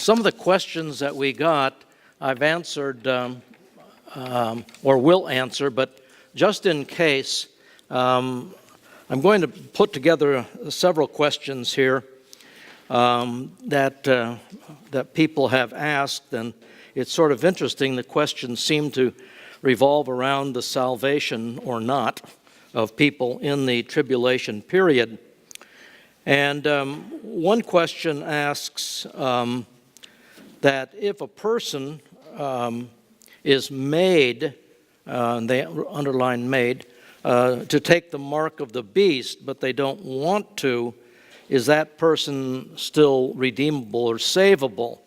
Some of the questions that we got, I've answered or will answer, but just in case, I'm going to put together several questions here that people have asked, and it's sort of interesting. The questions seem to revolve around the salvation or not of people in the tribulation period. And one question asks that if a person is made, and they underline made, to take the mark of the beast, but they don't want to, is that person still redeemable or savable?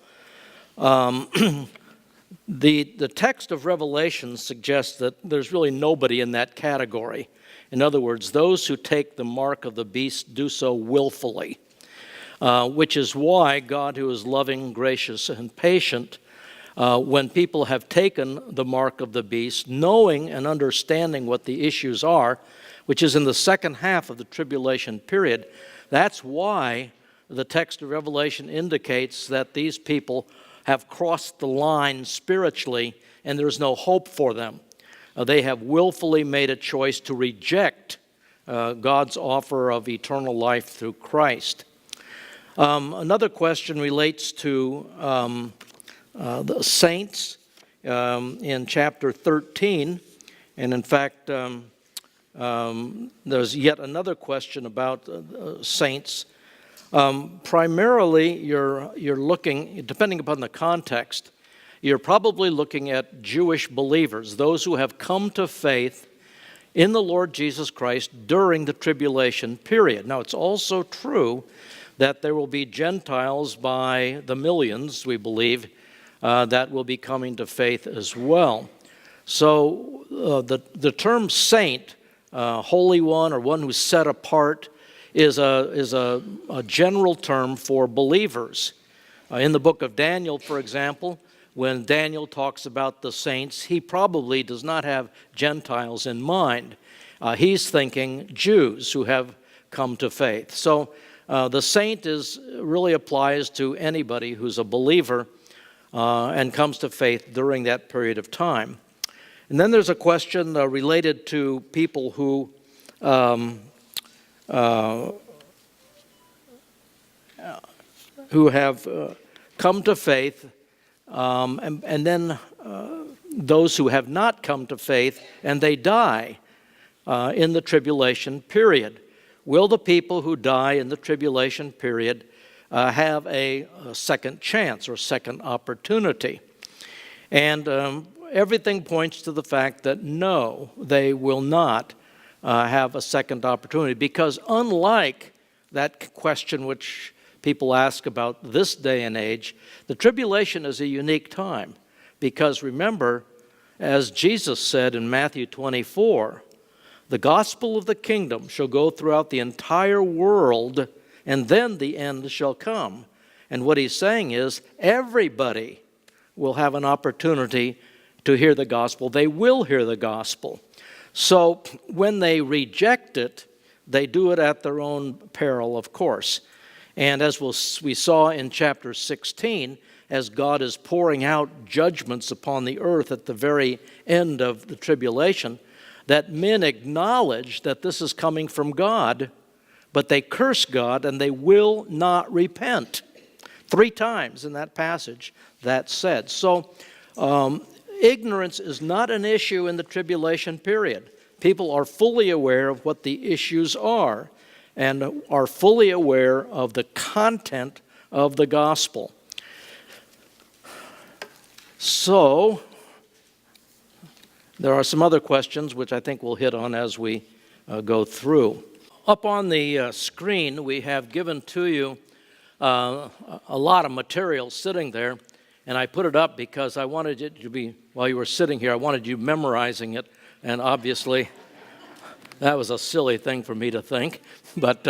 The text of Revelation suggests that there's really nobody in that category. In other words, those who take the mark of the beast do so willfully, which is why God, who is loving, gracious, and patient, when people have taken the mark of the beast, knowing and understanding what the issues are, which is in the second half of the tribulation period, that's why the text of Revelation indicates that these people have crossed the line spiritually and there's no hope for them. They have willfully made a choice to reject God's offer of eternal life through Christ. Another question relates to the saints in chapter 13. And in fact, there's yet another question about saints. Primarily, you're looking, depending upon the context, you're probably looking at Jewish believers, those who have come to faith in the Lord Jesus Christ during the tribulation period. Now, it's also true that there will be Gentiles by the millions, we believe, that will be coming to faith as well. So the term saint, holy one, or one who's set apart, is a general term for believers. In the book of Daniel, for example, when Daniel talks about the saints, he probably does not have Gentiles in mind. He's thinking Jews who have come to faith. So the saint really applies to anybody who's a believer and comes to faith during that period of time. And then there's a question related to people who have come to faith, and then those who have not come to faith and they die in the tribulation period. Will the people who die in the tribulation period have a second chance or second opportunity? And everything points to the fact that no, they will not have a second opportunity, because unlike that question which people ask about this day and age, the tribulation is a unique time, because remember, as Jesus said in Matthew 24, the gospel of the kingdom shall go throughout the entire world, and then the end shall come. And what he's saying is everybody will have an opportunity to hear the gospel. They will hear the gospel. So when they reject it, they do it at their own peril, of course. And as we saw in chapter 16, as God is pouring out judgments upon the earth at the very end of the tribulation, that men acknowledge that this is coming from God, but they curse God and they will not repent. 3 times in that passage that's said. So ignorance is not an issue in the tribulation period. People are fully aware of what the issues are and are fully aware of the content of the gospel. So there are some other questions which I think we'll hit on as we go through. Up on the screen, we have given to you a lot of material sitting there, and I put it up because I wanted it to be, while you were sitting here, I wanted you memorizing it, and obviously that was a silly thing for me to think. But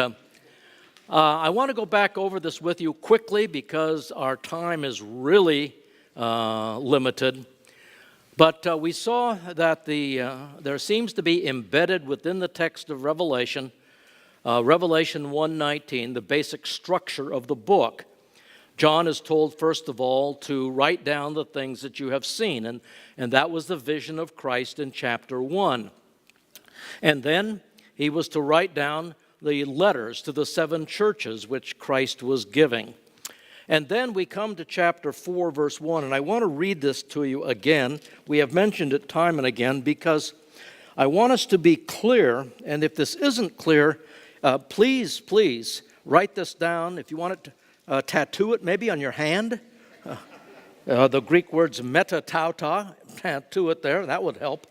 I want to go back over this with you quickly because our time is really limited. But we saw that there seems to be embedded within the text of Revelation, Revelation 1:19, the basic structure of the book. John is told, first of all, to write down the things that you have seen, and that was the vision of Christ in chapter 1. And then he was to write down the letters to the 7 churches which Christ was giving. And then we come to chapter 4, verse 1, and I want to read this to you again. We have mentioned it time and again because I want us to be clear, and if this isn't clear, please write this down. If you want it to tattoo it maybe on your hand. The Greek words metatauta, tattoo it there, that would help.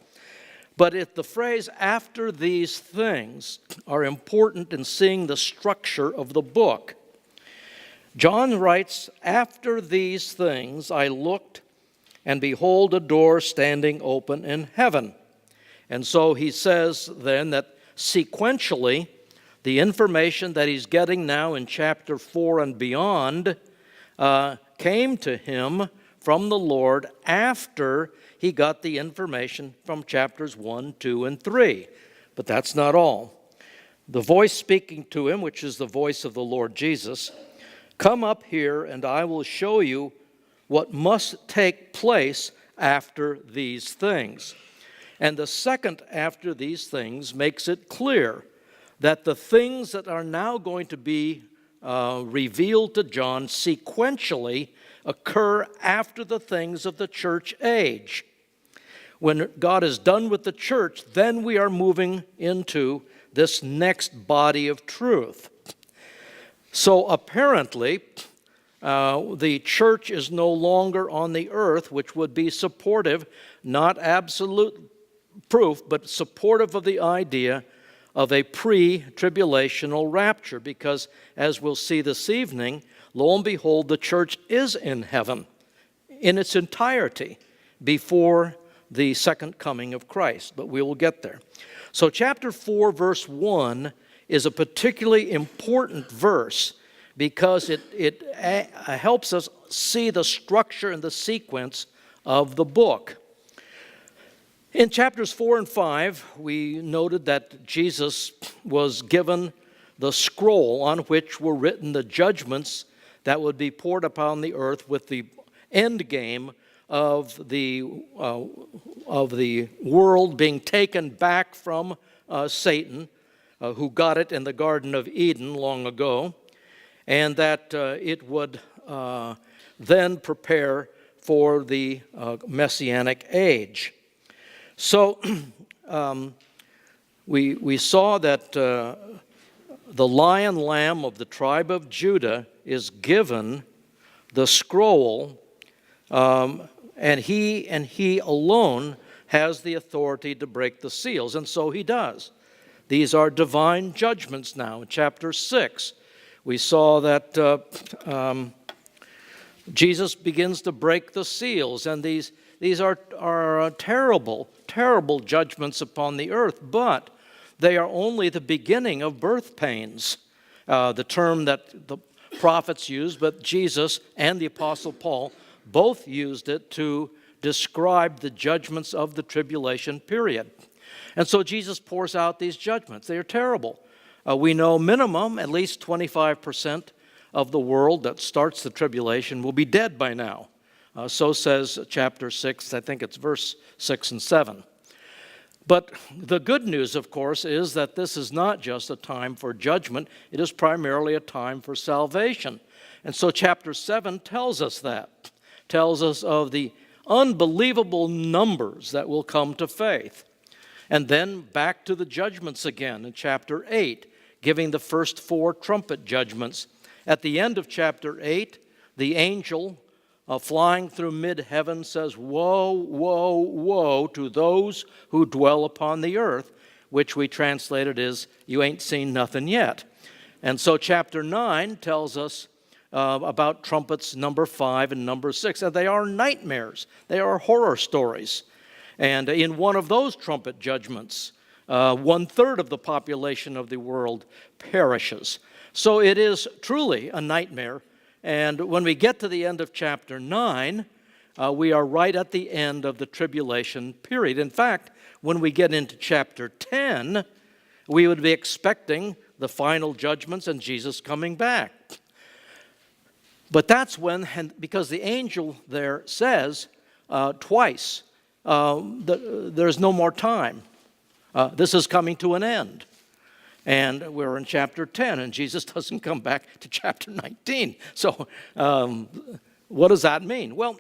But if the phrase "after these things" are important in seeing the structure of the book. John writes, "After these things I looked, and behold a door standing open in heaven." And so he says then that sequentially, the information that he's getting now in chapter 4 and beyond came to him from the Lord after he got the information from chapters 1, 2, and 3. But that's not all. The voice speaking to him, which is the voice of the Lord Jesus, "Come up here and I will show you what must take place after these things." And the second "after these things" makes it clear that the things that are now going to be revealed to John sequentially occur after the things of the church age. When God is done with the church, then we are moving into this next body of truth. So apparently, the church is no longer on the earth, which would be supportive, not absolute proof, but supportive of the idea of a pre-tribulational rapture, because as we'll see this evening, lo and behold, the church is in heaven in its entirety before the second coming of Christ, but we will get there. So chapter 4, verse 1 is a particularly important verse because it helps us see the structure and the sequence of the book. In chapters 4 and 5, we noted that Jesus was given the scroll on which were written the judgments that would be poured upon the earth with the end game of the world being taken back from Satan, who got it in the Garden of Eden long ago, and that it would then prepare for the Messianic age. So we saw that the Lion Lamb of the tribe of Judah is given the scroll, and he alone has the authority to break the seals, and so he does. These are divine judgments now. In chapter 6, we saw that Jesus begins to break the seals, and these are terrible, terrible judgments upon the earth, but they are only the beginning of birth pains, the term that the prophets used, but Jesus and the Apostle Paul both used it to describe the judgments of the tribulation period. And so Jesus pours out these judgments. They are terrible. We know minimum, at least 25% of the world that starts the tribulation will be dead by now. So says chapter 6, I think it's verse 6 and 7. But the good news, of course, is that this is not just a time for judgment. It is primarily a time for salvation. And so chapter 7 tells us that. Tells us of the unbelievable numbers that will come to faith. And then back to the judgments again in chapter 8, giving the first 4 trumpet judgments. At the end of chapter 8, the angel flying through mid-heaven says, "Woe, woe, woe to those who dwell upon the earth," which we translated as, "You ain't seen nothing yet." And so chapter 9 tells us about trumpets number 5 and number 6. And they are nightmares. They are horror stories. And in one of those trumpet judgments, 1/3 of the population of the world perishes. So it is truly a nightmare. And when we get to the end of chapter 9, we are right at the end of the tribulation period. In fact, when we get into chapter 10, we would be expecting the final judgments and Jesus coming back. But that's when, because the angel there says twice, there's no more time. This is coming to an end. And we're in chapter 10, and Jesus doesn't come back to chapter 19. So what does that mean? Well,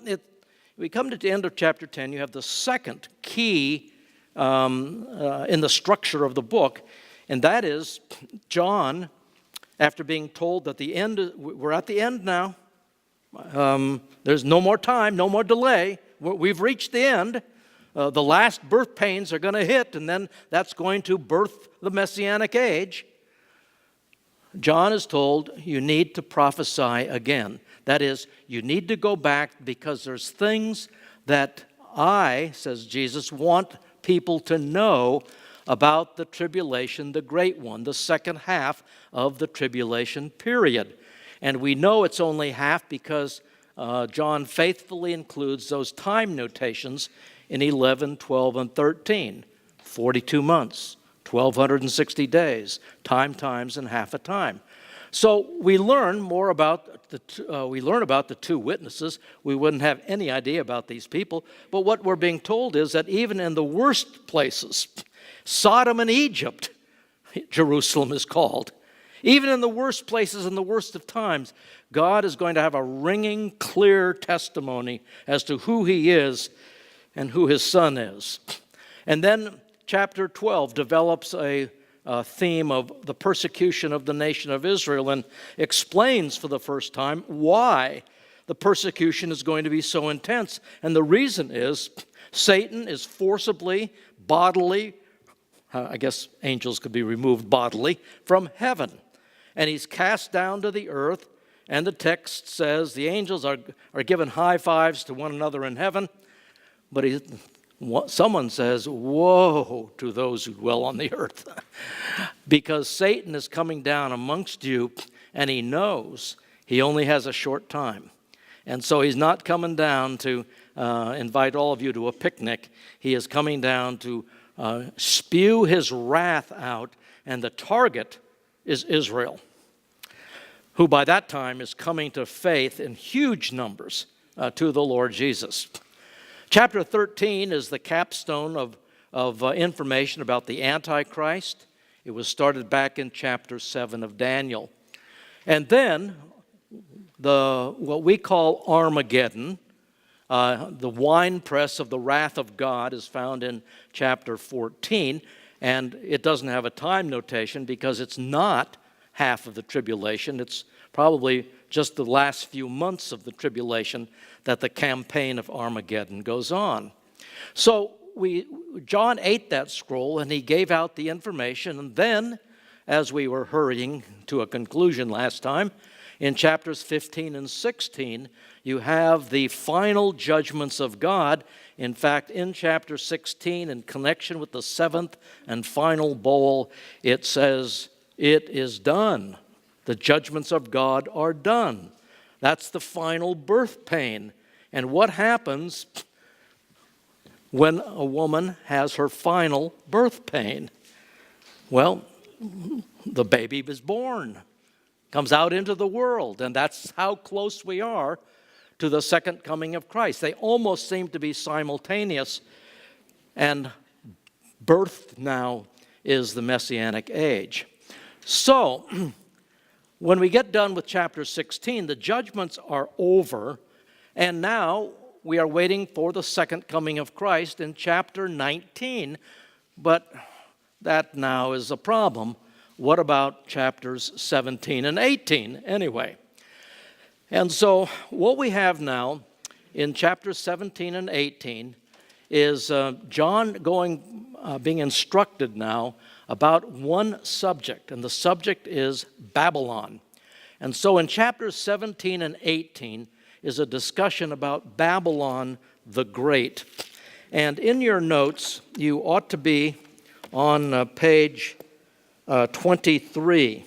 we come to the end of chapter 10, you have the second key in the structure of the book, and that is John, after being told that we're at the end now, there's no more time, no more delay, we've reached the end. The last birth pains are going to hit, and then that's going to birth the Messianic age. John is told, you need to prophesy again. That is, you need to go back because there's things that I, says Jesus, want people to know about the tribulation, the great one, the second half of the tribulation period. And we know it's only half because John faithfully includes those time notations in 11, 12, and 13. 42 months, 1,260 days, times, and half a time. So we learn more about the two witnesses. We wouldn't have any idea about these people. But what we're being told is that even in the worst places, Sodom and Egypt, Jerusalem is called. Even in the worst places and the worst of times, God is going to have a ringing, clear testimony as to who He is and who His Son is. And then chapter 12 develops a theme of the persecution of the nation of Israel and explains for the first time why the persecution is going to be so intense. And the reason is Satan is forcibly, bodily, I guess angels could be removed bodily, from heaven. And he's cast down to the earth, and the text says the angels are given high fives to one another in heaven, but someone says, woe to those who dwell on the earth, because Satan is coming down amongst you, and he knows he only has a short time. And so he's not coming down to invite all of you to a picnic. He is coming down to spew his wrath out, and the target is Israel, who by that time is coming to faith in huge numbers to the Lord Jesus. Chapter 13 is the capstone of information about the Antichrist. It was started back in chapter 7 of Daniel. And then what we call Armageddon, the winepress of the wrath of God, is found in chapter 14. And it doesn't have a time notation because it's not half of the tribulation. It's probably just the last few months of the tribulation that the campaign of Armageddon goes on. So John ate that scroll and he gave out the information. And then, as we were hurrying to a conclusion last time, in chapters 15 and 16, you have the final judgments of God. In fact, in chapter 16, in connection with the seventh and final bowl, it says, it is done. The judgments of God are done. That's the final birth pain. And what happens when a woman has her final birth pain? Well, the baby is born, comes out into the world, and that's how close we are to the second coming of Christ. They almost seem to be simultaneous, and birth now is the Messianic age. So, when we get done with chapter 16, the judgments are over, and now we are waiting for the second coming of Christ in chapter 19, but that now is a problem. What about chapters 17 and 18 anyway? And so what we have now in chapters 17 and 18 is John being instructed now about one subject, and the subject is Babylon. And so in chapters 17 and 18 is a discussion about Babylon the Great. And in your notes, you ought to be on page 23.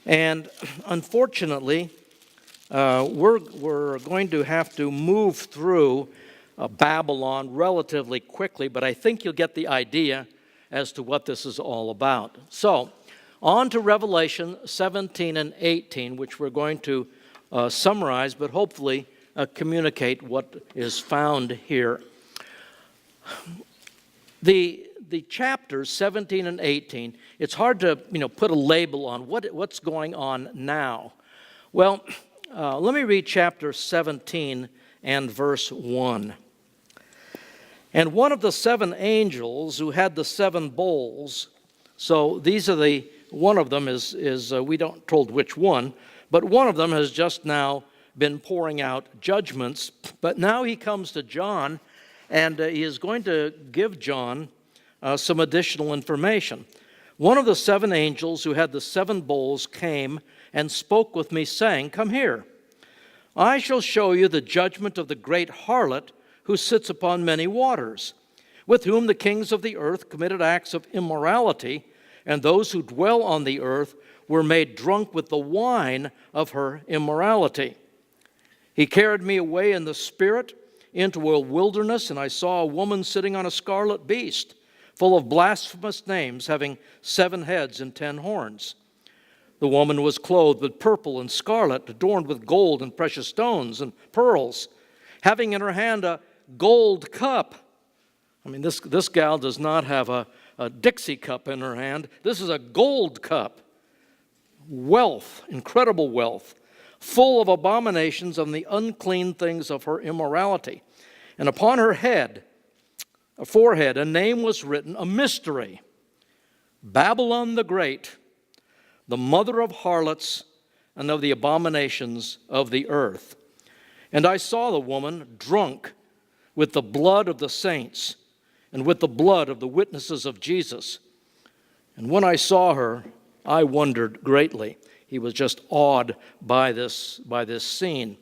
And unfortunately, we're going to have to move through Babylon relatively quickly, but I think you'll get the idea as to what this is all about. So, on to Revelation 17 and 18, which we're going to summarize, but hopefully communicate what is found here. The chapters 17 and 18, it's hard to put a label on what's going on now. Well, let me read chapter 17 and verse 1. And one of the 7 angels who had the 7 bowls, so these are one of them is we don't told which one, but one of them has just now been pouring out judgments. But now he comes to John, and he is going to give John some additional information. One of the 7 angels who had the 7 bowls came and spoke with me, saying, "Come here. I shall show you the judgment of the great harlot who sits upon many waters, with whom the kings of the earth committed acts of immorality, and those who dwell on the earth were made drunk with the wine of her immorality. He carried me away in the spirit into a wilderness, and I saw a woman sitting on a scarlet beast, full of blasphemous names, having 7 heads and 10 horns. The woman was clothed with purple and scarlet, adorned with gold and precious stones and pearls, having in her hand a gold cup." I mean, this gal does not have a Dixie cup in her hand. This is a gold cup. Wealth, incredible wealth, full of abominations and the unclean things of her immorality. And upon her forehead, a name was written, a mystery: Babylon the Great, the mother of harlots and of the abominations of the earth. And I saw the woman drunk with the blood of the saints and with the blood of the witnesses of Jesus. And when I saw her, I wondered greatly. He was just awed by this scene.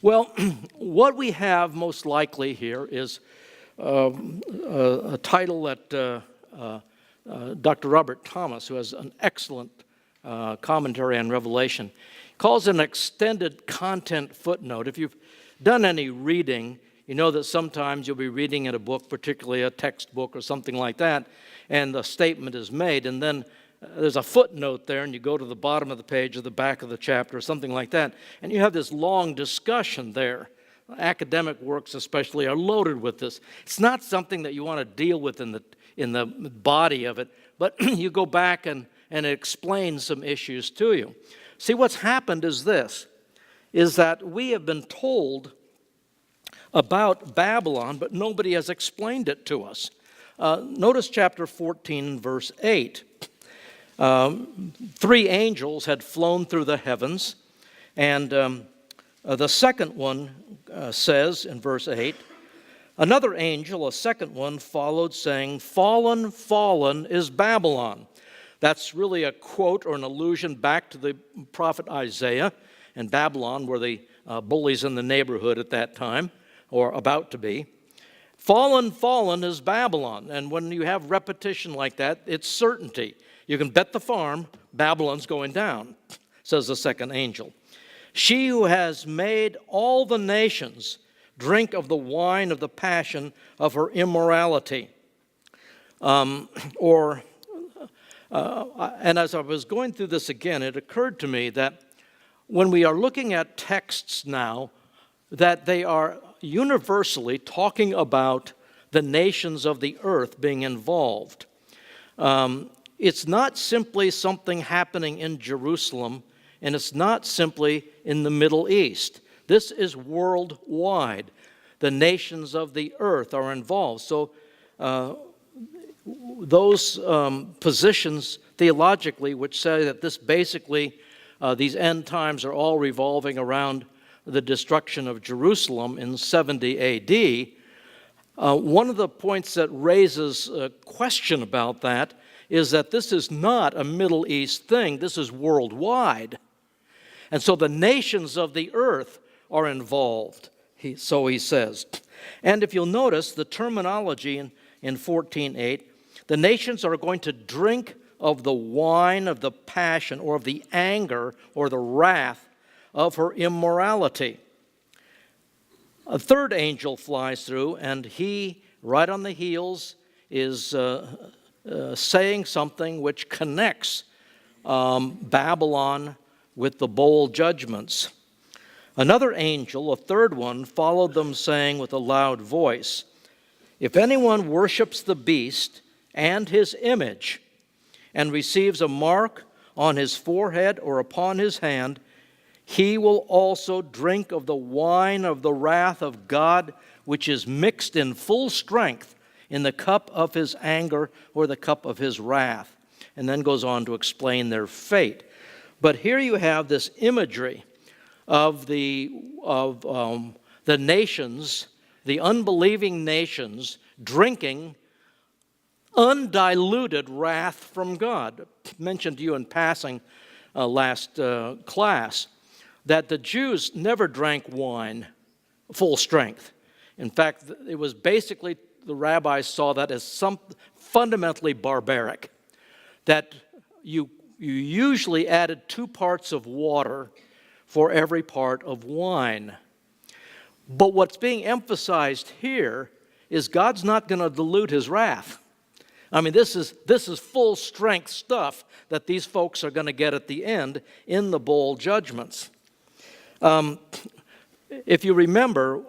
Well, what we have most likely here is a title that Dr. Robert Thomas, who has an excellent commentary on Revelation, calls an extended content footnote. If you've done any reading, you know that sometimes you'll be reading in a book, particularly a textbook or something like that, and the statement is made, and then there's a footnote there, and you go to the bottom of the page or the back of the chapter or something like that, and you have this long discussion there. Academic works especially are loaded with this. It's not something that you want to deal with in the body of it, but you go back and it explains some issues to you. See, what's happened is this, is that we have been told about Babylon, but nobody has explained it to us. Notice chapter 14, verse 8. 3 angels had flown through the heavens, and the second one says in verse 8, another angel, a second one, followed, saying, "Fallen, fallen is Babylon." That's really a quote or an allusion back to the prophet Isaiah, and Babylon were the bullies in the neighborhood at that time, or about to be. Fallen, fallen is Babylon. And when you have repetition like that, it's certainty. You can bet the farm, Babylon's going down, says the second angel. She who has made all the nations drink of the wine of the passion of her immorality. And as I was going through this again, it occurred to me that when we are looking at texts now, that they are universally talking about the nations of the earth being involved. It's not simply something happening in Jerusalem, and it's not simply in the Middle East. This is worldwide. The nations of the earth are involved. So those positions theologically which say that this basically, these end times are all revolving around the destruction of Jerusalem in 70 A.D., one of the points that raises a question about that is that this is not a Middle East thing. This is worldwide. And so the nations of the earth are involved, so he says. And if you'll notice the terminology in 14:8, the nations are going to drink of the wine of the passion or of the anger or the wrath of her immorality. A third angel flies through, and he, right on the heels, is saying something which connects Babylon with the bowl judgments. Another angel, a third one, followed them, saying with a loud voice, "If anyone worships the beast and his image, and receives a mark on his forehead or upon his hand, he will also drink of the wine of the wrath of God, which is mixed in full strength in the cup of his anger or the cup of his wrath." And then goes on to explain their fate. But here you have this imagery of the nations, the unbelieving nations, drinking undiluted wrath from God. I mentioned to you in passing last class that the Jews never drank wine full strength. In fact, it was basically, the rabbis saw that as something fundamentally barbaric, that you usually added 2 parts of water for every part of wine. But what's being emphasized here is God's not going to dilute his wrath. I mean, this is full strength stuff that these folks are going to get at the end in the bowl judgments. If you remember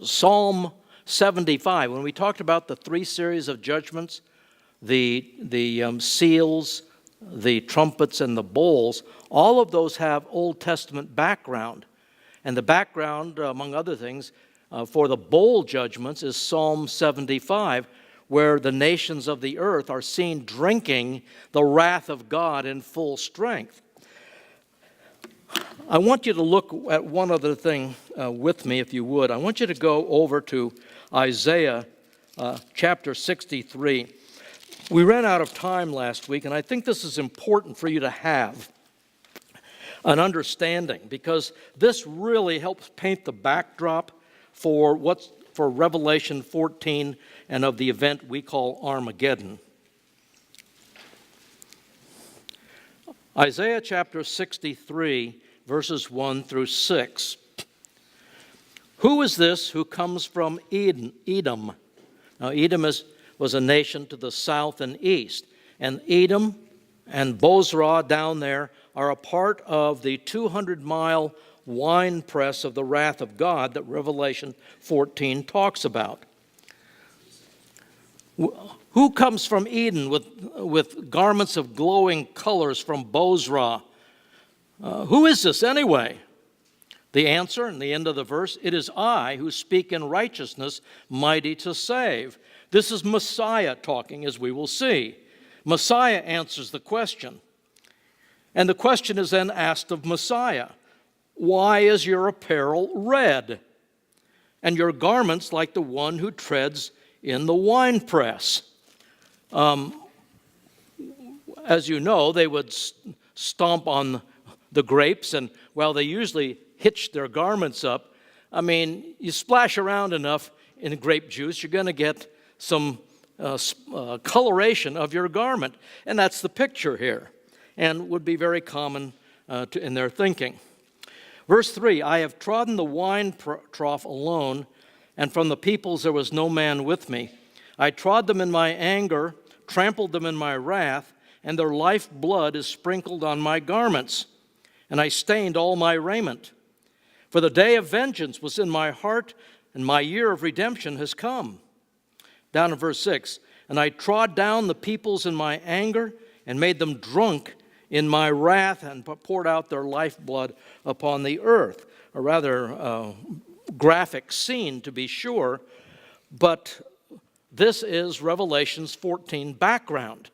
Psalm 75, when we talked about the 3 series of judgments, the seals, the trumpets, and the bowls, all of those have Old Testament background. And the background, among other things, for the bowl judgments is Psalm 75, where the nations of the earth are seen drinking the wrath of God in full strength. I want you to look at one other thing with me, if you would. I want you to go over to Isaiah chapter 63. We ran out of time last week, and I think this is important for you to have an understanding, because this really helps paint the backdrop for Revelation 14 and of the event we call Armageddon. Isaiah chapter 63, verses 1 through 6. Who is this who comes from Edom? Now, Edom was a nation to the south and east, and Edom and Bozrah down there are a part of the 200-mile wine press of the wrath of God that Revelation 14 talks about. Who comes from Eden with garments of glowing colors from Bozrah? Who is this anyway? The answer in the end of the verse, it is I who speak in righteousness, mighty to save. This is Messiah talking, as we will see. Messiah answers the question. And the question is then asked of Messiah, why is your apparel red, and your garments like the one who treads in the winepress? As you know, they would stomp on the grapes, and while they usually hitch their garments up, I mean, you splash around enough in grape juice, you're going to get some coloration of your garment. And that's the picture here, and would be very common in their thinking. Verse 3, I have trodden the wine trough alone, and from the peoples there was no man with me. I trod them in my anger, trampled them in my wrath, and their life blood is sprinkled on my garments, and I stained all my raiment. For the day of vengeance was in my heart, and my year of redemption has come. Down in verse 6, and I trod down the peoples in my anger, and made them drunk in my wrath, and poured out their lifeblood upon the earth. A rather graphic scene, to be sure, but this is Revelation's 14 background.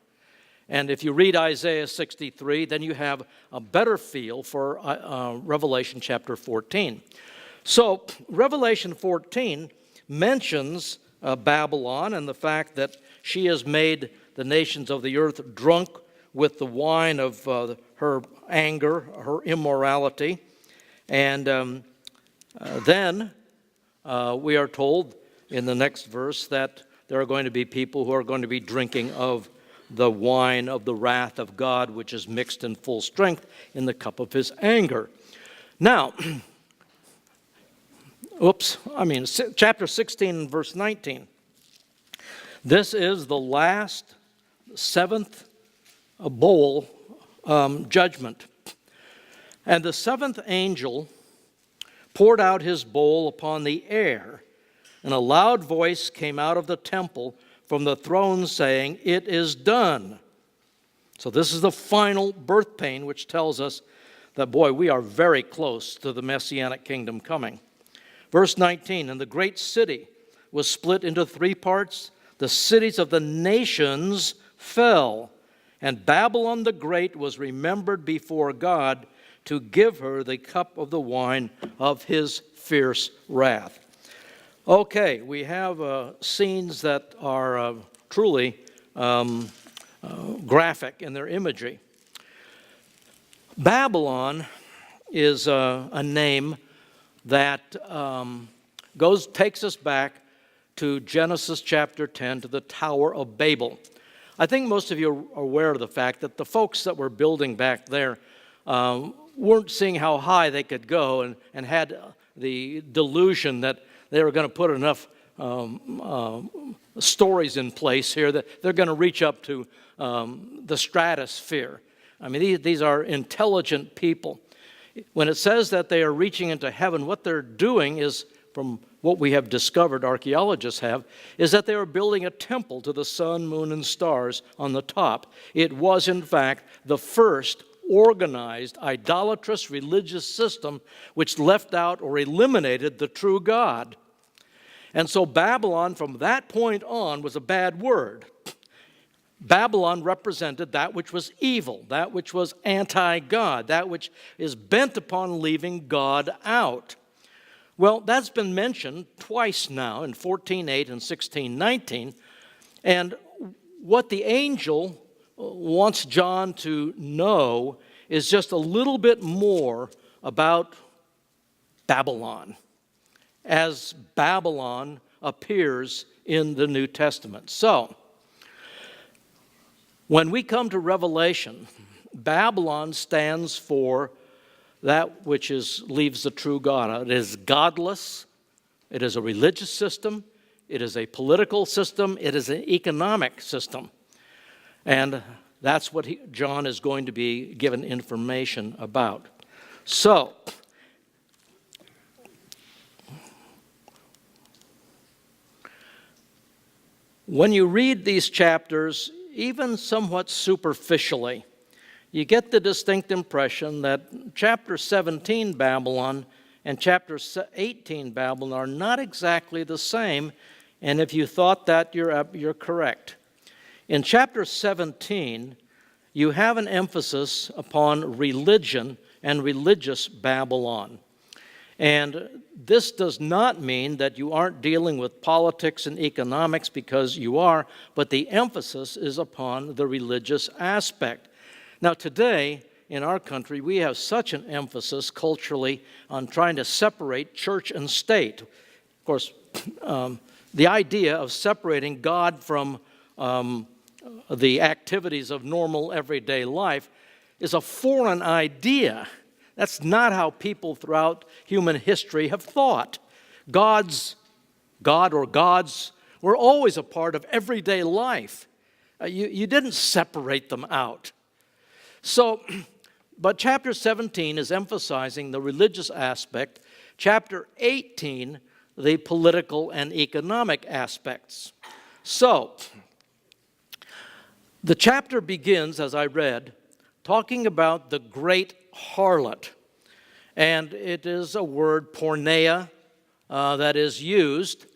And if you read Isaiah 63, then you have a better feel for Revelation chapter 14. So Revelation 14 mentions Babylon and the fact that she has made the nations of the earth drunk with the wine of her anger, her immorality. And then we are told in the next verse that there are going to be people who are going to be drinking of the wine of the wrath of God, which is mixed in full strength in the cup of his anger. Now, chapter 16, verse 19. This is the last, 7th bowl judgment. And the 7th angel poured out his bowl upon the air, and a loud voice came out of the temple from the throne saying, "It is done." So this is the final birth pain, which tells us that, boy, we are very close to the Messianic kingdom coming. Verse 19, "And the great city was split into three parts. The cities of the nations fell, and Babylon the Great was remembered before God to give her the cup of the wine of his fierce wrath." Okay, we have scenes that are truly graphic in their imagery. Babylon is a name that takes us back to Genesis chapter 10, to the Tower of Babel. I think most of you are aware of the fact that the folks that were building back there weren't seeing how high they could go and had the delusion that they were going to put enough stories in place here that they're going to reach up to the stratosphere. I mean, these are intelligent people. When it says that they are reaching into heaven, what they're doing is, from what we have discovered, archaeologists have, is that they are building a temple to the sun, moon, and stars on the top. It was, in fact, the first organized, idolatrous religious system which left out or eliminated the true God. And so Babylon, from that point on, was a bad word. Babylon represented that which was evil, that which was anti-God, that which is bent upon leaving God out. Well, that's been mentioned twice now, in 14:8 and 16:19. And what the angel wants John to know is just a little bit more about Babylon, as Babylon appears in the New Testament. So, when we come to Revelation, Babylon stands for that which leaves the true God out. It is godless. It is a religious system. It is a political system. It is an economic system. And that's what John is going to be given information about. So, when you read these chapters, even somewhat superficially, you get the distinct impression that chapter 17 Babylon and chapter 18 Babylon are not exactly the same, and if you thought that, you're correct. In chapter 17, you have an emphasis upon religion and religious Babylon. And this does not mean that you aren't dealing with politics and economics, because you are, but the emphasis is upon the religious aspect. Now, today, in our country, we have such an emphasis culturally on trying to separate church and state. Of course, the idea of separating God from the activities of normal everyday life is a foreign idea. That's not how people throughout human history have thought. God or gods were always a part of everyday life. You didn't separate them out. So, but chapter 17 is emphasizing the religious aspect. Chapter 18, the political and economic aspects. So, the chapter begins, as I read, talking about the great harlot. And it is a word, porneia, that is used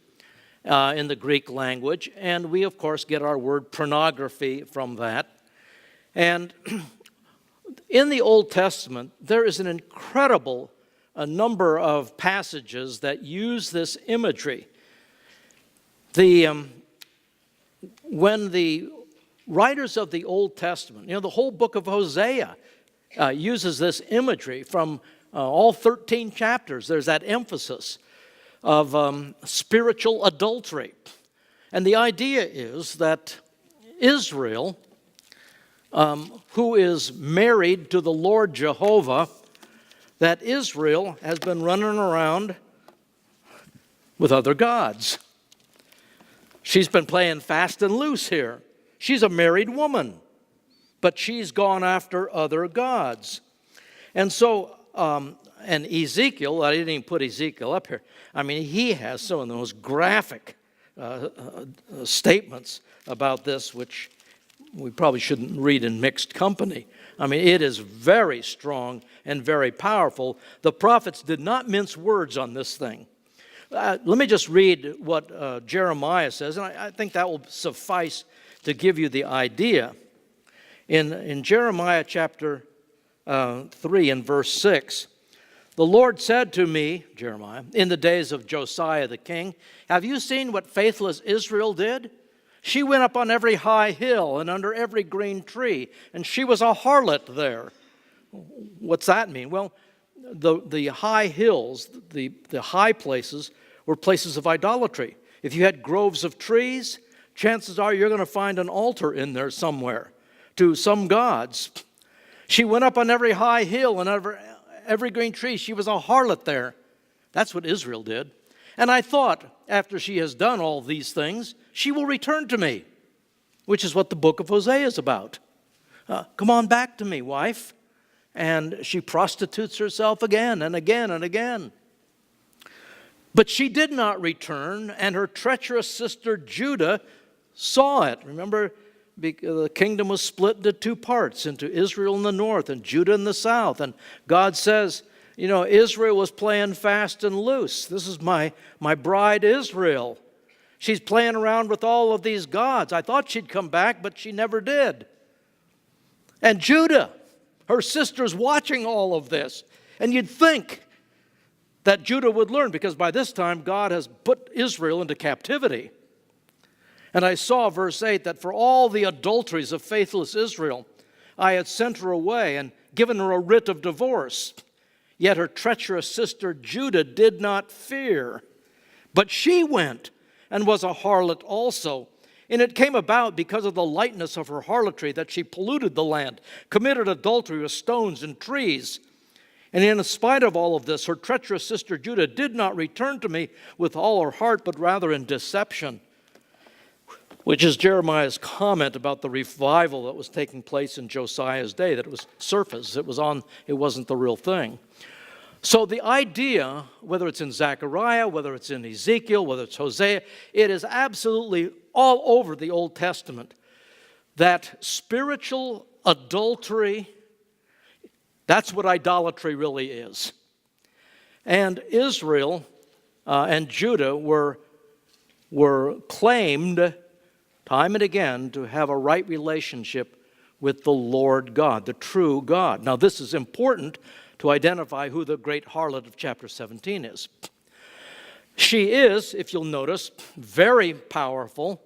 in the Greek language. And we, of course, get our word pornography from that. And in the Old Testament, there is an incredible number of passages that use this imagery. When the writers of the Old Testament, the whole book of Hosea uses this imagery from all 13 chapters. There's that emphasis of spiritual adultery. And the idea is that Israel, who is married to the Lord Jehovah, that Israel has been running around with other gods. She's been playing fast and loose here. She's a married woman, but she's gone after other gods. And so and Ezekiel, I didn't even put Ezekiel up here. I mean, he has some of the most graphic statements about this, which we probably shouldn't read in mixed company. I mean, it is very strong and very powerful. The prophets did not mince words on this thing. Let me just read what Jeremiah says, and I think that will suffice to give you the idea. In Jeremiah chapter 3 and verse 6, the Lord said to me, Jeremiah, in the days of Josiah the king, have you seen what faithless Israel did? She went up on every high hill and under every green tree, and she was a harlot there. What's that mean? Well, the high hills, the high places, were places of idolatry. If you had groves of trees, chances are you're going to find an altar in there somewhere to some gods. She went up on every high hill and every green tree. She was a harlot there. That's what Israel did. And I thought, after she has done all these things, she will return to me, which is what the book of Hosea is about. Come on back to me, wife. And she prostitutes herself again and again and again. But she did not return, and her treacherous sister Judah saw it. Remember, the kingdom was split into two parts, into Israel in the north and Judah in the south. And God says, you know, Israel was playing fast and loose. This is my bride Israel. She's playing around with all of these gods. I thought she'd come back, but she never did. And Judah, her sister's watching all of this. And you'd think that Judah would learn, because by this time God has put Israel into captivity. And I saw, verse 8, that for all the adulteries of faithless Israel, I had sent her away and given her a writ of divorce. Yet her treacherous sister Judah did not fear. But she went and was a harlot also. And it came about because of the lightness of her harlotry that she polluted the land, committed adultery with stones and trees. And in spite of all of this, her treacherous sister Judah did not return to me with all her heart, but rather in deception. Which is Jeremiah's comment about the revival that was taking place in Josiah's day, that it was surface, it wasn't the real thing. So the idea, whether it's in Zechariah, whether it's in Ezekiel, whether it's Hosea, it is absolutely all over the Old Testament that spiritual adultery, that's what idolatry really is. And Israel and Judah were claimed time and again to have a right relationship with the Lord God, the true God. Now, this is important to identify who the great harlot of chapter 17 is. She is, if you'll notice, very powerful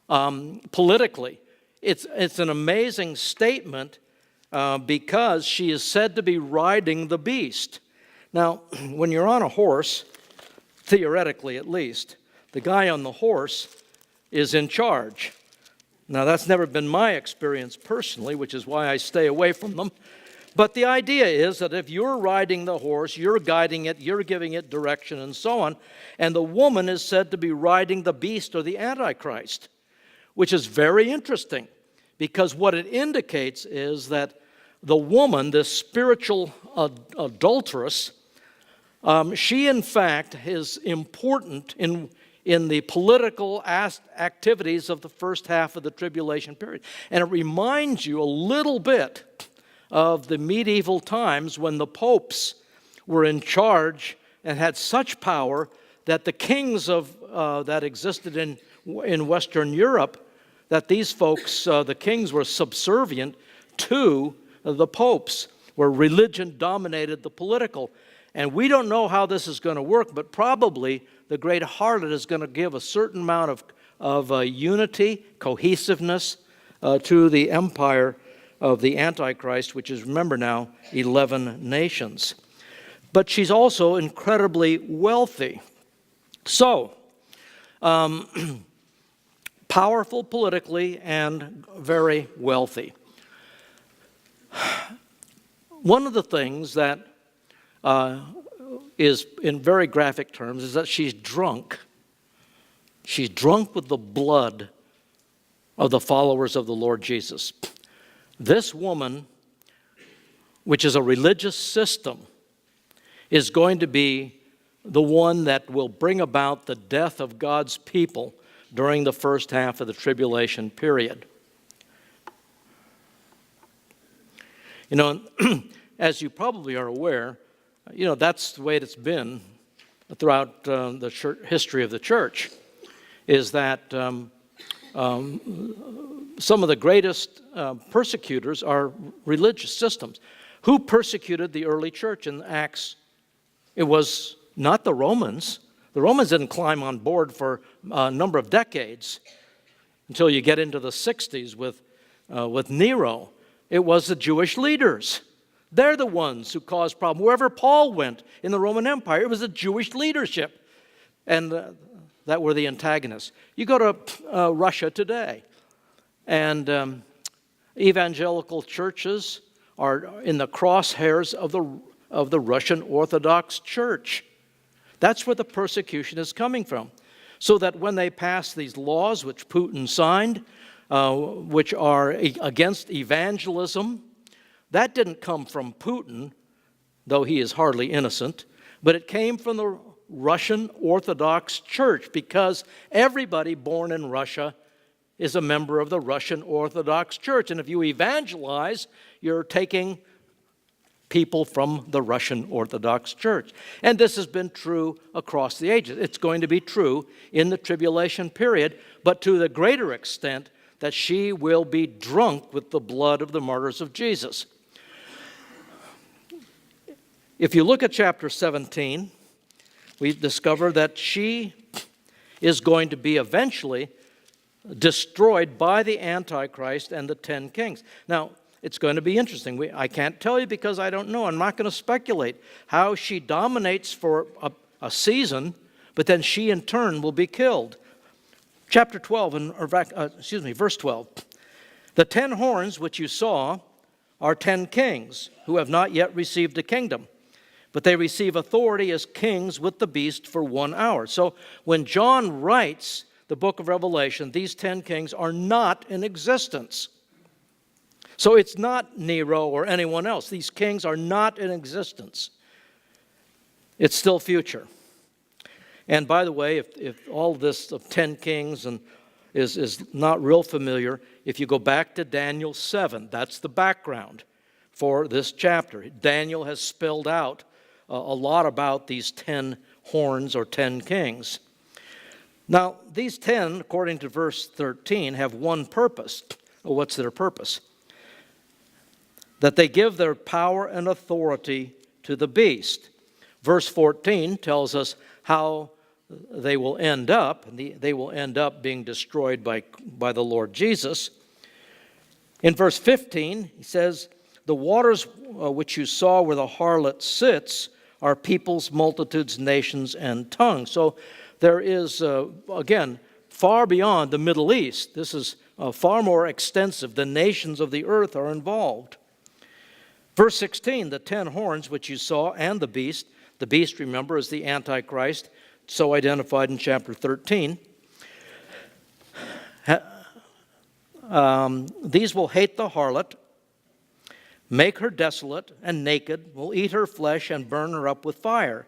politically. It's an amazing statement because she is said to be riding the beast. Now, when you're on a horse, theoretically at least, the guy on the horse is in charge. Now, that's never been my experience personally, which is why I stay away from them. But the idea is that if you're riding the horse, you're guiding it, you're giving it direction and so on, and the woman is said to be riding the beast or the Antichrist, which is very interesting because what it indicates is that the woman, this spiritual adulteress, she in fact is important in the political activities of the first half of the tribulation period. And it reminds you a little bit of the medieval times when the popes were in charge and had such power that the kings that existed in Western Europe, that these folks, the kings, were subservient to the popes, where religion dominated the political. And we don't know how this is going to work, but probably the great harlot is going to give a certain amount of unity, cohesiveness to the empire of the Antichrist, which is, remember now, 11 nations. But she's also incredibly wealthy. So, powerful politically and very wealthy. One of the things that is, in very graphic terms, is that she's drunk. She's drunk with the blood of the followers of the Lord Jesus. This woman which is a religious system, is going to be the one that will bring about the death of God's people during the first half of the tribulation period. You know, as you probably are aware, that's the way it's been throughout the history of the church, is that some of the greatest persecutors are religious systems. Who persecuted the early church in Acts? It was not the Romans. The Romans didn't climb on board for a number of decades until you get into the 60s with Nero. It was the Jewish leaders. They're the ones who caused problems. Wherever Paul went in the Roman Empire, it was the Jewish leadership and that were the antagonists. You go to Russia today, and evangelical churches are in the crosshairs of the Russian Orthodox Church. That's where the persecution is coming from. So that when they pass these laws, which Putin signed, which are against evangelism, that didn't come from Putin, though he is hardly innocent, but it came from the Russian Orthodox Church, because everybody born in Russia is a member of the Russian Orthodox Church. And if you evangelize, you're taking people from the Russian Orthodox Church. And this has been true across the ages. It's going to be true in the tribulation period, but to the greater extent that she will be drunk with the blood of the martyrs of Jesus. If you look at chapter 17, we discover that she is going to be eventually destroyed by the Antichrist and the 10 kings. Now, it's going to be interesting. I can't tell you because I don't know. I'm not going to speculate how she dominates for a season, but then she in turn will be killed. Chapter 12, verse 12. The 10 horns which you saw are 10 kings who have not yet received a kingdom, but they receive authority as kings with the beast for 1 hour. So when John writes the book of Revelation, these 10 kings are not in existence. So it's not Nero or anyone else. These kings are not in existence. It's still future. And by the way, if all this of 10 kings is not real familiar, if you go back to Daniel 7, that's the background for this chapter. Daniel has spelled out a lot about these 10 horns or 10 kings. Now, these 10, according to verse 13, have one purpose. Well, what's their purpose? That they give their power and authority to the beast. Verse 14 tells us how they will end up. They will end up being destroyed by the Lord Jesus. In verse 15, he says, the waters which you saw where the harlot sits are peoples, multitudes, nations, and tongues. So there is, again, far beyond the Middle East. This is far more extensive. The nations of the earth are involved. Verse 16, the 10 horns which you saw and the beast, remember, is the Antichrist, so identified in chapter 13. These will hate the harlot, make her desolate and naked, will eat her flesh and burn her up with fire.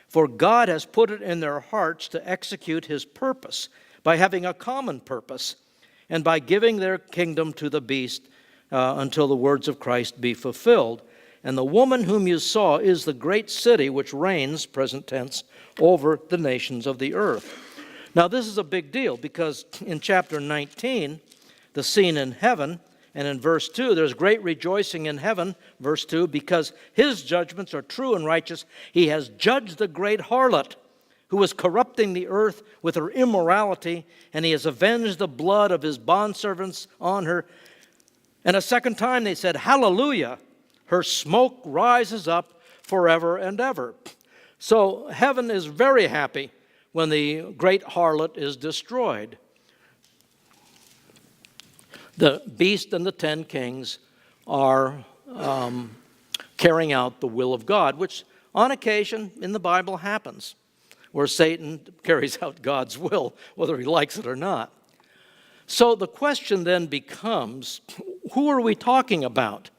For God has put it in their hearts to execute his purpose by having a common purpose and by giving their kingdom to the beast until the words of Christ be fulfilled. And the woman whom you saw is the great city which reigns, present tense, over the nations of the earth. Now this is a big deal because in chapter 19, the scene in heaven, and in verse 2, there's great rejoicing in heaven, verse 2, because his judgments are true and righteous. He has judged the great harlot who was corrupting the earth with her immorality, and he has avenged the blood of his bondservants on her. And a second time they said, hallelujah, her smoke rises up forever and ever. So heaven is very happy when the great harlot is destroyed. The beast and the 10 kings are carrying out the will of God, which on occasion in the Bible happens, where Satan carries out God's will, whether he likes it or not. So the question then becomes, who are we talking about?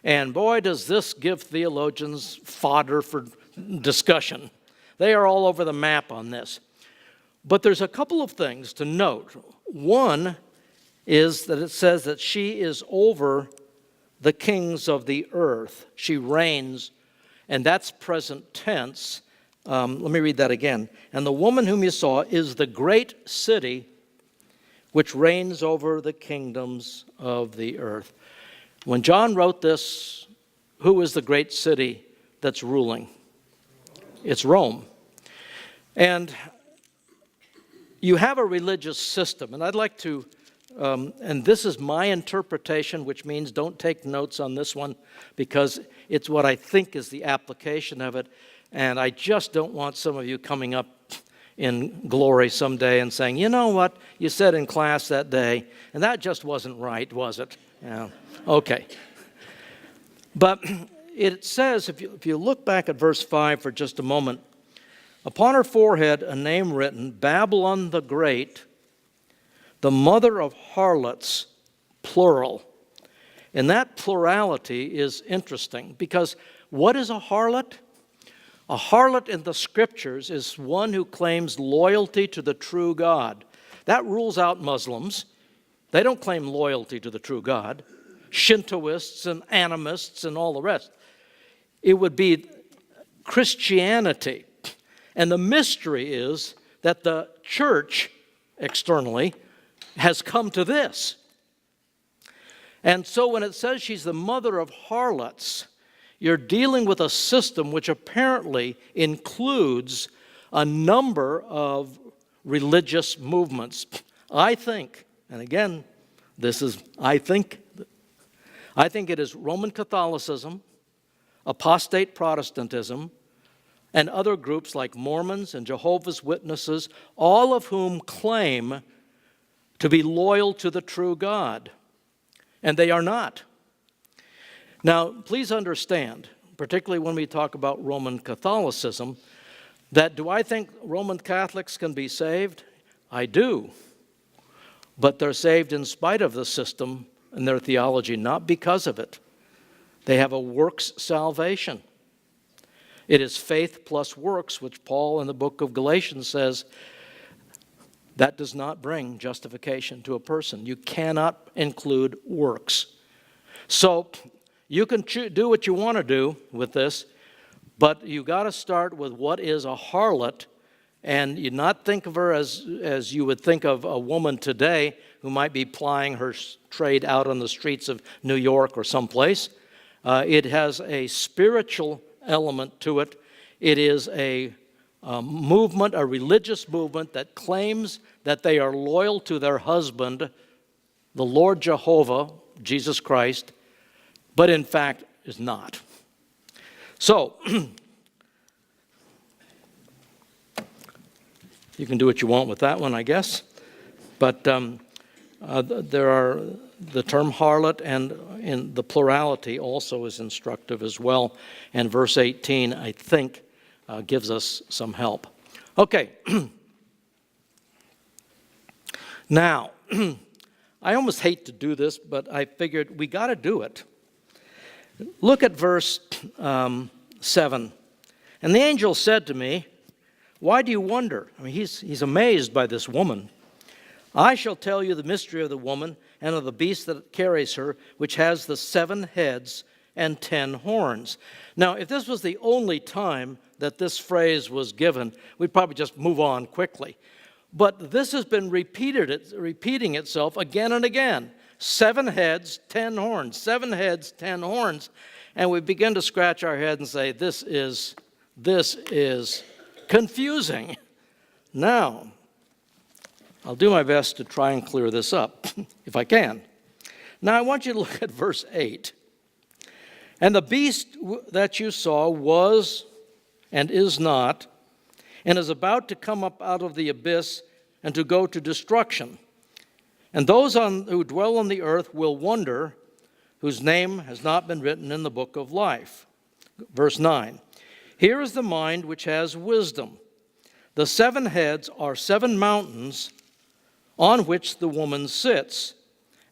And boy, does this give theologians fodder for discussion. They are all over the map on this. But there's a couple of things to note. One is that it says that she is over the kings of the earth. She reigns, and that's present tense. Let me read that again. And the woman whom you saw is the great city which reigns over the kingdoms of the earth. When John wrote this, who is the great city that's ruling? It's Rome. And you have a religious system, and I'd like to, and this is my interpretation, which means don't take notes on this one, because it's what I think is the application of it, and I just don't want some of you coming up in glory someday and saying, you know what you said in class that day, and that just wasn't right, was it? Yeah. Okay. But it says, if you look back at verse 5 for just a moment, upon her forehead a name written, Babylon the Great, the mother of harlots, plural. And that plurality is interesting, because what is a harlot? A harlot in the Scriptures is one who claims loyalty to the true God. That rules out Muslims. They don't claim loyalty to the true God. Shintoists and animists and all the rest. It would be Christianity. And the mystery is that the church, externally, has come to this. And so when it says she's the mother of harlots, you're dealing with a system which apparently includes a number of religious movements. I think, and again, I think it is Roman Catholicism, apostate Protestantism, and other groups like Mormons and Jehovah's Witnesses, all of whom claim to be loyal to the true God. And they are not. Now, please understand, particularly when we talk about Roman Catholicism, that do I think Roman Catholics can be saved? I do. But they're saved in spite of the system and their theology, not because of it. They have a works salvation. It is faith plus works, which Paul in the book of Galatians says that does not bring justification to a person. You cannot include works. So you can do what you want to do with this, but you got to start with what is a harlot, and you not think of her as you would think of a woman today who might be plying her trade out on the streets of New York or someplace. It has a spiritual element to it. It is a movement, a religious movement that claims that they are loyal to their husband, the Lord Jehovah, Jesus Christ, but in fact is not. So, you can do what you want with that one, I guess. But there are the term harlot, and in the plurality also is instructive as well. And verse 18, I think, gives us some help. Okay. Now, I almost hate to do this, but I figured we got to do it. Look at verse 7. And the angel said to me, why do you wonder? I mean, he's amazed by this woman. I shall tell you the mystery of the woman and of the beast that carries her, which has the 7 heads and 10 horns. Now, if this was the only time that this phrase was given, we'd probably just move on quickly. But this has been repeating itself again and again. 7 heads, 10 horns. 7 heads, 10 horns. And we begin to scratch our head and say, this is confusing. Now, I'll do my best to try and clear this up, if I can. Now, I want you to look at verse 8. And the beast that you saw was and is not, and is about to come up out of the abyss and to go to destruction. And those who dwell on the earth will wonder, whose name has not been written in the book of life. Verse 9. Here is the mind which has wisdom. The 7 heads are 7 mountains on which the woman sits,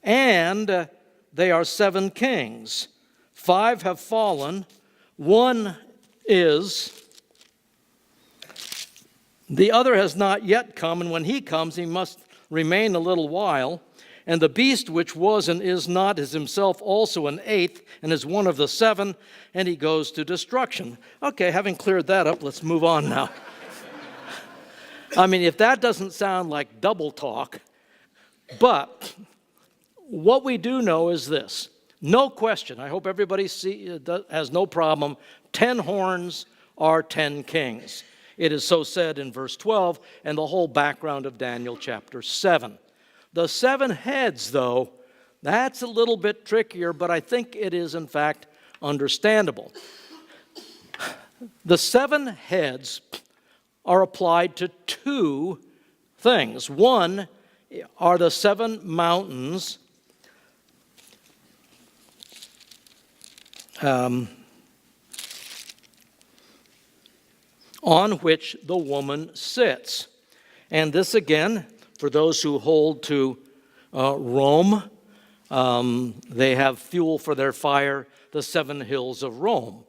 and they are 7 kings. 5 have fallen, 1 is, the other has not yet come, and when he comes, he must remain a little while. And the beast which was and is not is himself also an 8th, and is one of the 7, and he goes to destruction. Okay, having cleared that up, let's move on now. I mean, if that doesn't sound like double talk, but what we do know is this. No question, I hope everybody has no problem, 10 horns are 10 kings. It is so said in verse 12 and the whole background of Daniel chapter 7. The 7 heads, though, that's a little bit trickier, but I think it is, in fact, understandable. The 7 heads are applied to 2 things. One are the 7 mountains on which the woman sits. And this, again, for those who hold to Rome, they have fuel for their fire, the 7 hills of Rome,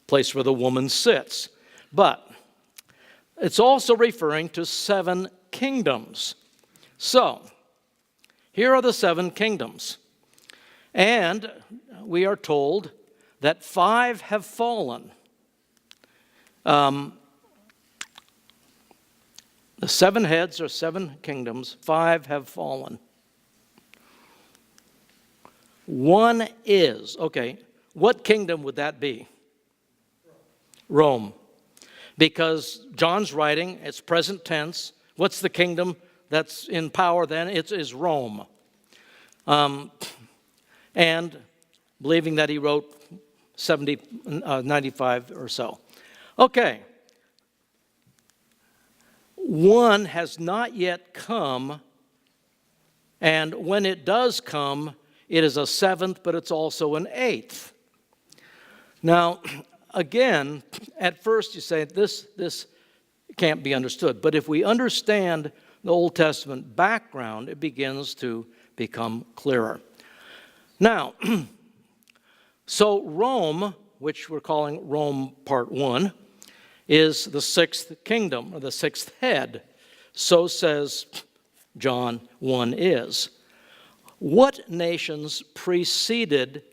place where the woman sits. But it's also referring to 7 kingdoms. So, here are the 7 kingdoms. And we are told that 5 have fallen. The 7 heads are 7 kingdoms, 5 have fallen. 1 is, okay, what kingdom would that be? Rome. Because John's writing, it's present tense. What's the kingdom that's in power then? It is Rome. And believing that he wrote 95 or so. Okay. 1 has not yet come, and when it does come, it is a 7th, but it's also an 8th. Now, again, at first you say this can't be understood, but if we understand the Old Testament background, it begins to become clearer. Now, so Rome, which we're calling Rome Part 1, is the 6th kingdom, or the 6th head. So says John 1 is. What nations preceded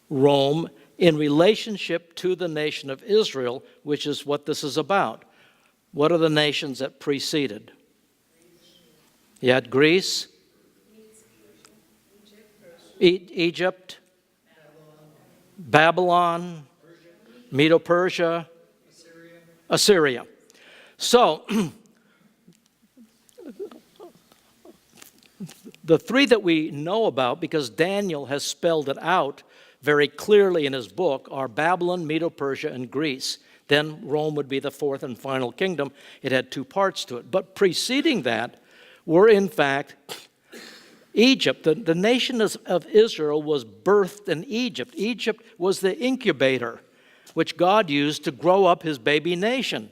Rome in relationship to the nation of Israel, which is what this is about? What are the nations that preceded? You had Greece, Egypt, Babylon, Medo-Persia, Assyria. So, the 3 that we know about, because Daniel has spelled it out very clearly in his book, are Babylon, Medo-Persia, and Greece. Then Rome would be the 4th and final kingdom. It had 2 parts to it. But preceding that were, in fact, Egypt. The nation of Israel was birthed in Egypt. Egypt was the incubator which God used to grow up his baby nation.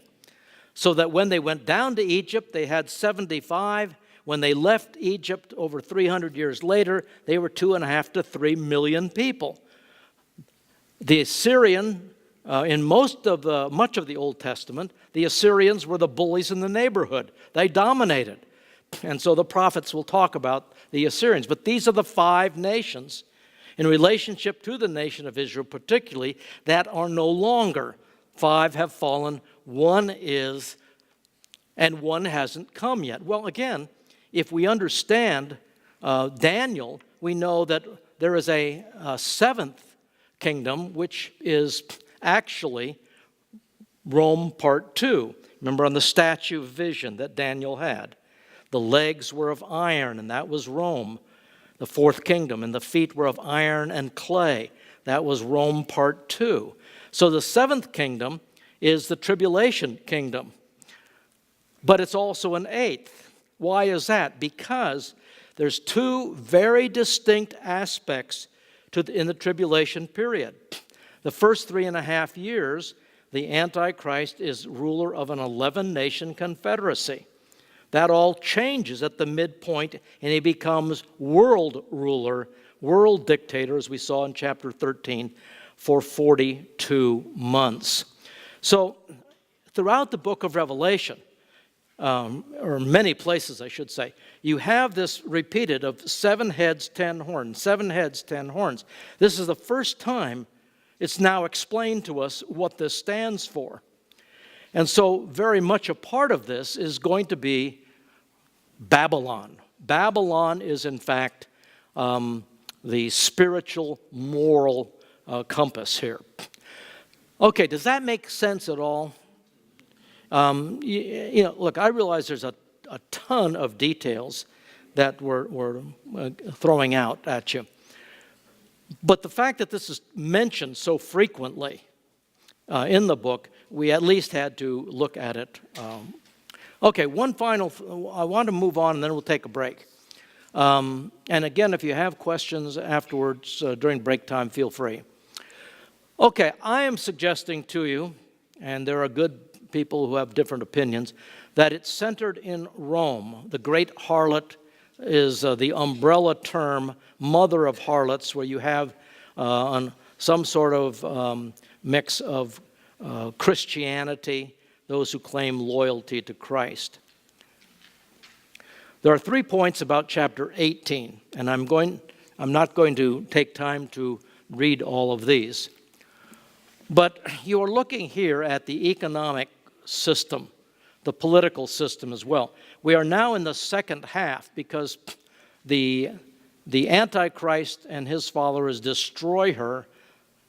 So that when they went down to Egypt, they had 75. When they left Egypt over 300 years later, they were 2.5 to 3 million people. The Assyrian, in much of the Old Testament, the Assyrians were the bullies in the neighborhood. They dominated. And so the prophets will talk about the Assyrians. But these are the 5 nations in relationship to the nation of Israel particularly that are no longer. 5 have fallen, 1 is, and 1 hasn't come yet. Well, again, if we understand Daniel, we know that there is a 7th kingdom, which is actually Rome Part 2. Remember on the statue of vision that Daniel had. The legs were of iron, and that was Rome, the 4th kingdom. And the feet were of iron and clay. That was Rome Part 2. So the 7th kingdom is the tribulation kingdom. But it's also an 8th. Why is that? Because there's 2 very distinct aspects in the tribulation period. The first 3.5 years, the Antichrist is ruler of an 11-nation confederacy. That all changes at the midpoint, and he becomes world ruler world dictator, as we saw in chapter 13, for 42 months. So throughout the book of Revelation, or many places I should say, you have this repeated of 7 heads, 10 horns, 7 heads, 10 horns. This is the first time it's now explained to us what this stands for. And so very much a part of this is going to be Babylon. Babylon is in fact the spiritual, moral compass here. Okay, does that make sense at all? Look, I realize there's a ton of details that we're throwing out at you. But the fact that this is mentioned so frequently in the book, we at least had to look at it. Okay, one final, I want to move on and then we'll take a break. And again, if you have questions afterwards during break time, feel free. Okay, I am suggesting to you, and there are good people who have different opinions, that it's centered in Rome. The great harlot is the umbrella term, mother of harlots, where you have some sort of mix of Christianity, those who claim loyalty to Christ. There are 3 points about chapter 18, and I'm not going to take time to read all of these. But you are looking here at the economic system, the political system as well. We are now in the second half because the Antichrist and his followers destroy her.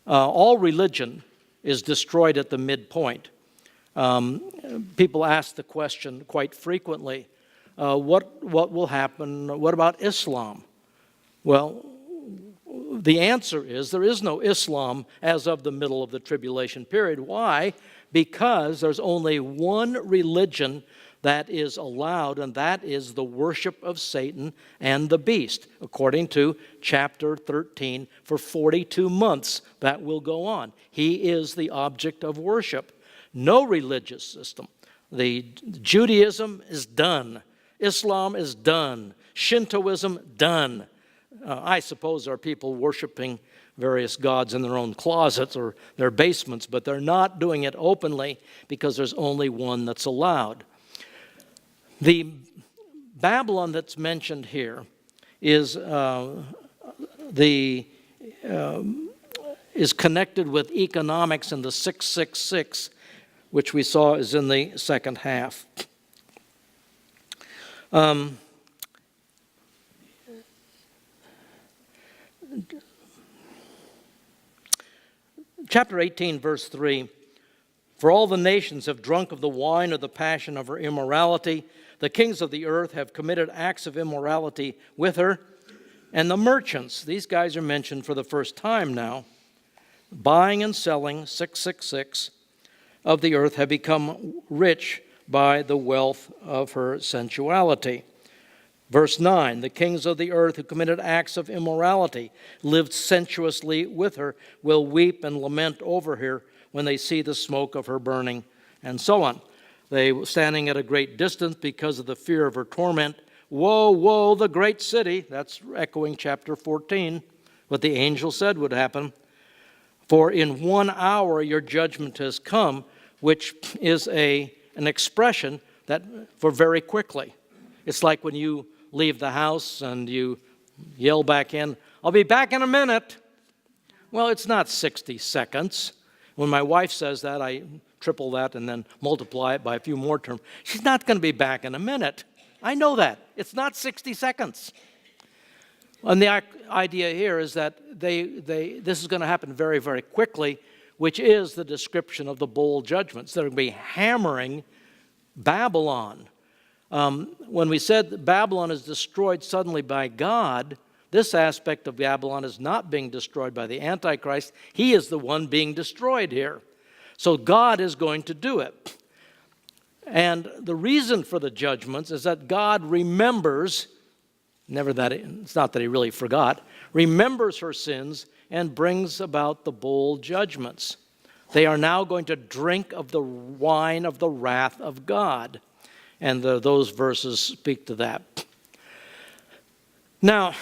All religion is destroyed at the midpoint. People ask the question quite frequently, what will happen? What about Islam? Well, the answer is there is no Islam as of the middle of the tribulation period. Why? Because there's only one religion that is allowed, and that is the worship of Satan and the beast, according to chapter 13. For 42 months that will go on. He is the object of worship. No religious system. The Judaism is done. Islam is done. Shintoism, done. I suppose there are people worshiping various gods in their own closets or their basements, but they're not doing it openly because there's only one that's allowed. The Babylon that's mentioned here is connected with economics in the 666, which we saw is in the second half. Chapter 18, verse 3, "For all the nations have drunk of the wine of the passion of her immorality. The kings of the earth have committed acts of immorality with her." And the merchants, these guys are mentioned for the first time now, buying and selling, 666, of the earth have become rich by the wealth of her sensuality. Verse 9, "The kings of the earth who committed acts of immorality, lived sensuously with her, will weep and lament over her when they see the smoke of her burning," and so on. "They, standing at a great distance because of the fear of her torment, woe, woe, the great city," that's echoing chapter 14, what the angel said would happen, "for in 1 hour your judgment has come," which is an expression that for very quickly. It's like when you leave the house and you yell back in, "I'll be back in a minute." Well, it's not 60 seconds. When my wife says that, I triple that and then multiply it by a few more terms. She's not going to be back in a minute. I know that. It's not 60 seconds. And the idea here is that this is going to happen very, very quickly, which is the description of the bowl judgments. They're going to be hammering Babylon. When we said that Babylon is destroyed suddenly by God, this aspect of Babylon is not being destroyed by the Antichrist. He is the one being destroyed here. So God is going to do it. And the reason for the judgments is that God remembers, it's not that he really forgot, remembers her sins and brings about the bowl judgments. They are now going to drink of the wine of the wrath of God. And those verses speak to that. Now,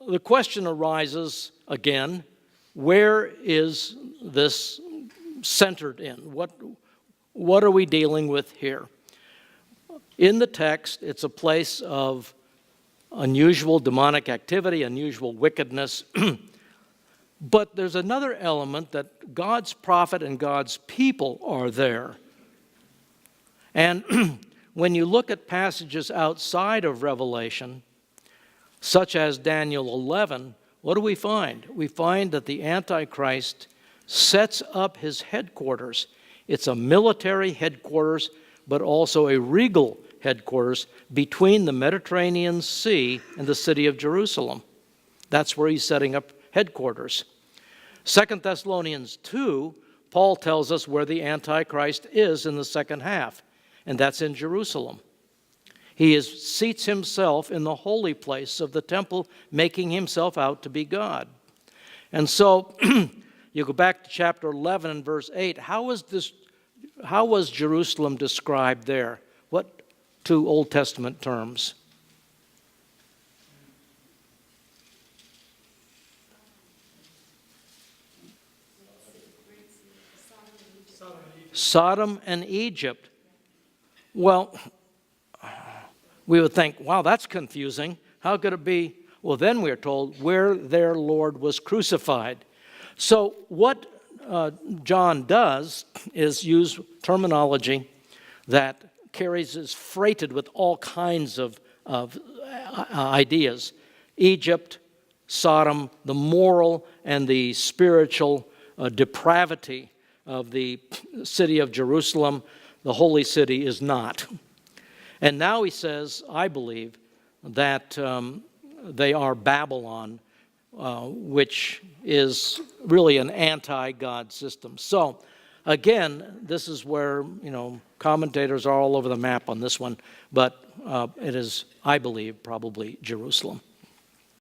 the question arises again, where is this centered in? What are we dealing with here? In the text, it's a place of unusual demonic activity, unusual wickedness. But there's another element that God's prophet and God's people are there. And when you look at passages outside of Revelation, such as Daniel 11, what do we find? We find that the Antichrist sets up his headquarters. It's a military headquarters, but also a regal headquarters between the Mediterranean Sea and the city of Jerusalem. That's where he's setting up headquarters. 2 Thessalonians 2, Paul tells us where the Antichrist is in the second half, and that's in Jerusalem. He seats himself in the holy place of the temple, making himself out to be God. And so you go back to chapter 11 and verse 8. How was Jerusalem described there? What two Old Testament terms? Sodom and Egypt. Well, we would think, wow, that's confusing. How could it be? Well, then we're told where their Lord was crucified. So what John does is use terminology that is freighted with all kinds of ideas. Egypt, Sodom, the moral and the spiritual depravity of the city of Jerusalem, the holy city, is not. And now he says, I believe, that they are Babylon, which is really an anti-God system. So, again, this is where, commentators are all over the map on this one, but it is, I believe, probably Jerusalem.